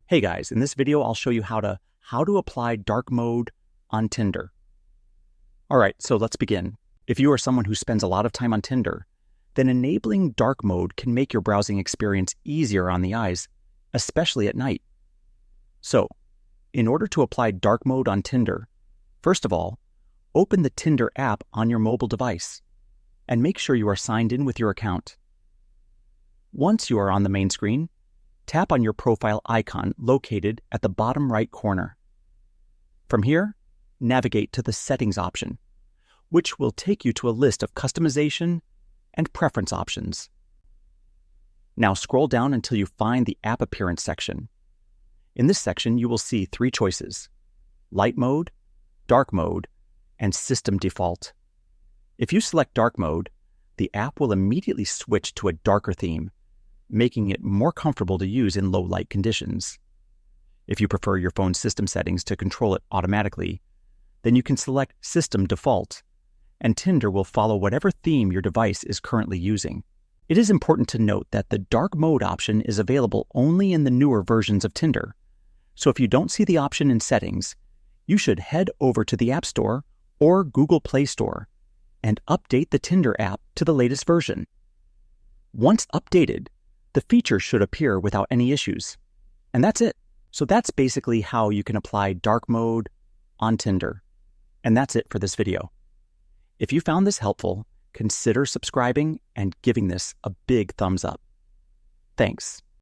Hey guys, in this video I'll show you how to apply dark mode on Tinder. All right, so let's begin. If you are someone who spends a lot of time on Tinder, then enabling dark mode can make your browsing experience easier on the eyes, especially at night. So, in order to apply dark mode on Tinder, first of all, open the Tinder app on your mobile device and make sure you are signed in with your account. Once you are on the main screen, tap on your profile icon located at the bottom right corner. From here, navigate to the Settings option, which will take you to a list of customization and preference options. Now scroll down until you find the App Appearance section. In this section, you will see three choices: Light Mode, Dark Mode, and System Default. If you select Dark Mode, the app will immediately switch to a darker theme, making it more comfortable to use in low light conditions. If you prefer your phone's system settings to control it automatically, then you can select System Default, and Tinder will follow whatever theme your device is currently using. It is important to note that the dark mode option is available only in the newer versions of Tinder, so if you don't see the option in settings, you should head over to the App Store or Google Play Store and update the Tinder app to the latest version. Once updated, the feature should appear without any issues. And that's it. So that's basically how you can apply dark mode on Tinder. And that's it for this video. If you found this helpful, consider subscribing and giving this a big thumbs up. Thanks.